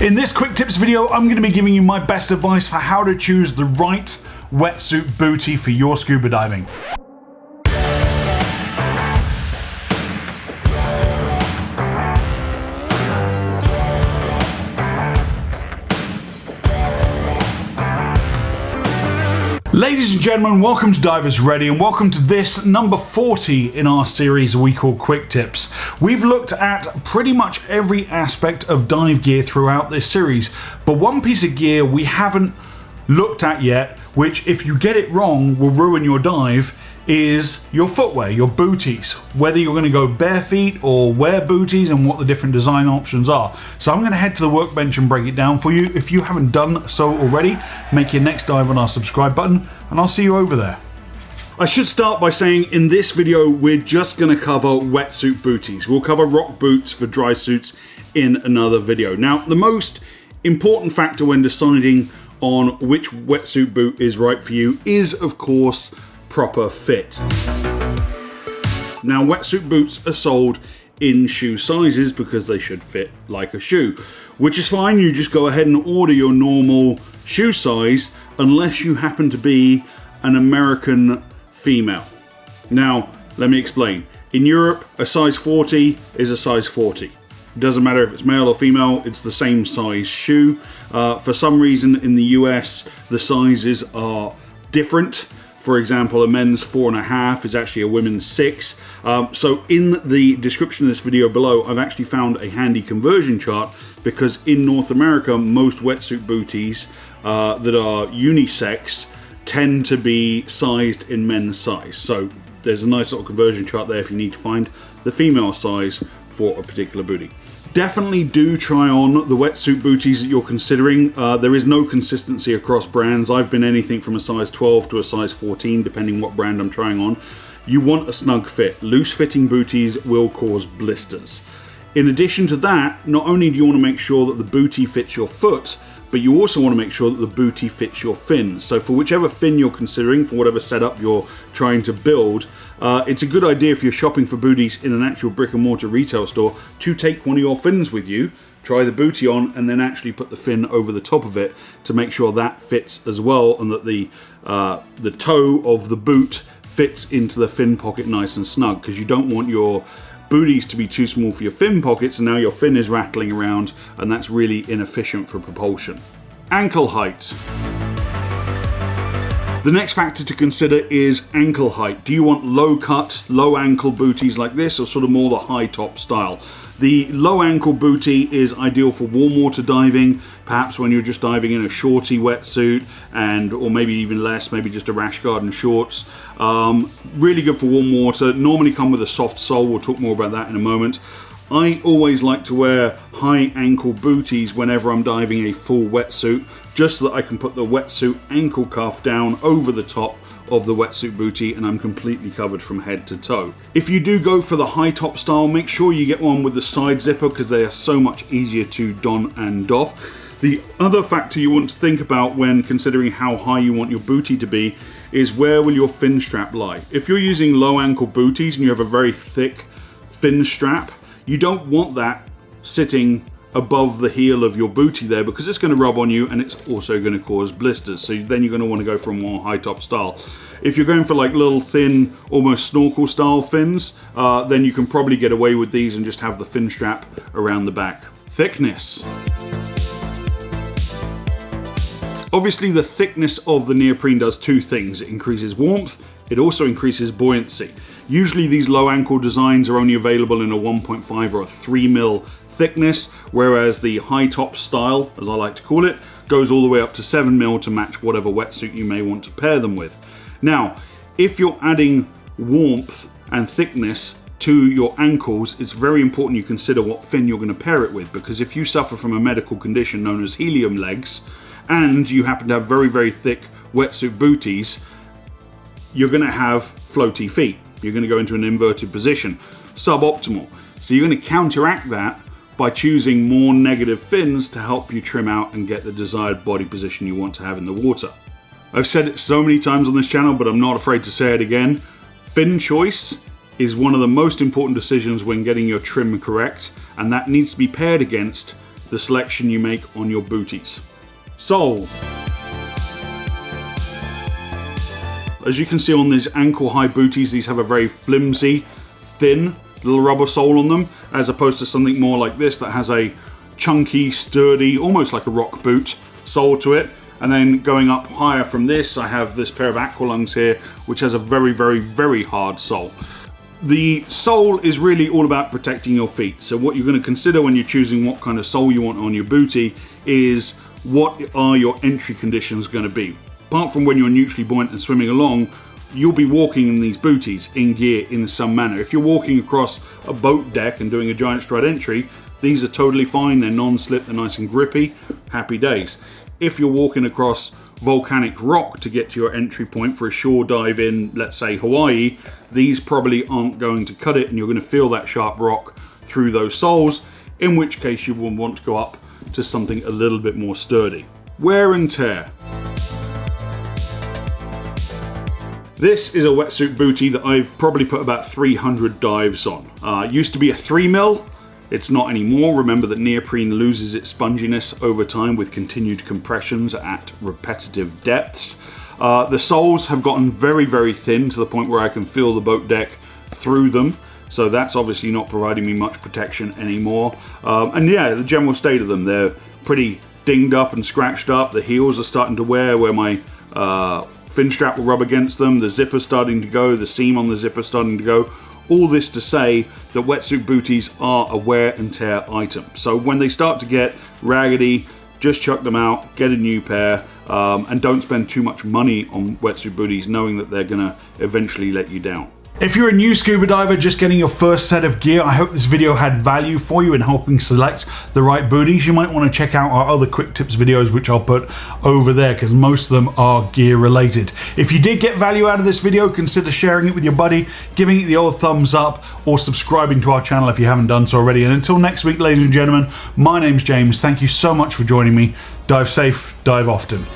In this quick tips video, I'm going to be giving you my best advice for how to choose the right wetsuit bootie for your scuba diving. Ladies and gentlemen, welcome to Divers Ready and welcome to this number 40 in our series we call Quick Tips. We've looked at pretty much every aspect of dive gear throughout this series, but one piece of gear we haven't looked at yet, which if you get it wrong will ruin your dive, is your footwear, your booties. Whether you're going to go bare feet or wear booties and what the different design options are. So I'm going to head to the workbench and break it down for you. If you haven't done so already, make your next dive on our subscribe button and I'll see you over there. I should start by saying in this video we're just going to cover wetsuit booties. We'll cover rock boots for dry suits in another video. Now the most important factor when deciding on which wetsuit boot is right for you is of course proper fit. Now wetsuit boots are sold in shoe sizes because they should fit like a shoe, which is fine. You just go ahead and order your normal shoe size unless you happen to be an American female. Now let me explain. In Europe a size 40 is a size 40. It doesn't matter if it's male or female, it's the same size shoe. For some reason in the US the sizes are different. For example, a men's 4.5 is actually a women's 6. So in the description of this video below, I've actually found a handy conversion chart because in North America, most wetsuit booties that are unisex tend to be sized in men's size. So there's a nice little conversion chart there if you need to find the female size for a particular bootie. Definitely do try on the wetsuit booties that you're considering. There is no consistency across brands. I've been anything from a size 12 to a size 14, depending what brand I'm trying on. You want a snug fit. Loose fitting booties will cause blisters. In addition to that, not only do you want to make sure that the bootie fits your foot, but you also want to make sure that the bootie fits your fin. So for whichever fin you're considering, for whatever setup you're trying to build, it's a good idea if you're shopping for booties in an actual brick and mortar retail store to take one of your fins with you, try the bootie on, and then actually put the fin over the top of it to make sure that fits as well and that the toe of the boot fits into the fin pocket nice and snug, because you don't want your booties to be too small for your fin pockets and now your fin is rattling around and that's really inefficient for propulsion. Ankle height. The next factor to consider is ankle height. Do you want low cut, low ankle booties like this or sort of more the high top style? The low ankle bootie is ideal for warm water diving, perhaps when you're just diving in a shorty wetsuit or maybe even less, maybe just a rash guard and shorts. Really good for warm water, normally come with a soft sole, we'll talk more about that in a moment. I always like to wear high ankle booties whenever I'm diving a full wetsuit, just so that I can put the wetsuit ankle cuff down over the top of the wetsuit bootie and I'm completely covered from head to toe. If you do go for the high top style, make sure you get one with the side zipper because they are so much easier to don and doff. The other factor you want to think about when considering how high you want your bootie to be is where will your fin strap lie. If you're using low ankle booties and you have a very thick fin strap, you don't want that sitting above the heel of your bootie there because it's going to rub on you and it's also going to cause blisters. So then you're going to want to go for a more high top style. If you're going for like little thin, almost snorkel style fins, then you can probably get away with these and just have the fin strap around the back. Thickness. Obviously the thickness of the neoprene does two things. It increases warmth, it also increases buoyancy. Usually these low ankle designs are only available in a 1.5 or a 3 mil thickness, whereas the high top style, as I like to call it, goes all the way up to 7 mil to match whatever wetsuit you may want to pair them with. Now, if you're adding warmth and thickness to your ankles, it's very important you consider what fin you're going to pair it with, because if you suffer from a medical condition known as helium legs, and you happen to have very, very thick wetsuit booties, you're going to have floaty feet. You're going to go into an inverted position, suboptimal. So you're going to counteract that by choosing more negative fins to help you trim out and get the desired body position you want to have in the water. I've said it so many times on this channel, but I'm not afraid to say it again. Fin choice is one of the most important decisions when getting your trim correct, and that needs to be paired against the selection you make on your booties. Sole. As you can see on these ankle high booties, these have a very flimsy, thin little rubber sole on them, as opposed to something more like this that has a chunky, sturdy, almost like a rock boot sole to it. And then going up higher from this, I have this pair of Aqualungs here, which has a very, very, very hard sole. The sole is really all about protecting your feet. So what you're going to consider when you're choosing what kind of sole you want on your bootie is what are your entry conditions going to be. Apart from when you're neutrally buoyant and swimming along, you'll be walking in these booties in gear in some manner. If you're walking across a boat deck and doing a giant stride entry, these are totally fine. They're non-slip, they're nice and grippy, happy days. If you're walking across volcanic rock to get to your entry point for a shore dive in, let's say Hawaii, these probably aren't going to cut it and you're going to feel that sharp rock through those soles, in which case you will want to go up to something a little bit more sturdy. Wear and tear. This is a wetsuit bootie that I've probably put about 300 dives on. Used to be a 3mm, it's not anymore. Remember that neoprene loses its sponginess over time with continued compressions at repetitive depths. The soles have gotten very, very thin to the point where I can feel the boat deck through them. So that's obviously not providing me much protection anymore. And yeah, the general state of them, they're pretty dinged up and scratched up. The heels are starting to wear where my fin strap will rub against them, the zipper's starting to go, the seam on the zipper's starting to go. All this to say that wetsuit booties are a wear and tear item. So when they start to get raggedy, just chuck them out, get a new pair, and don't spend too much money on wetsuit booties knowing that they're gonna eventually let you down. If you're a new scuba diver just getting your first set of gear, I hope this video had value for you in helping select the right booties. You might want to check out our other quick tips videos, which I'll put over there because most of them are gear related. If you did get value out of this video, consider sharing it with your buddy, giving it the old thumbs up, or subscribing to our channel if you haven't done so already. And until next week, ladies and gentlemen, my name's James. Thank you so much for joining me. Dive safe, dive often.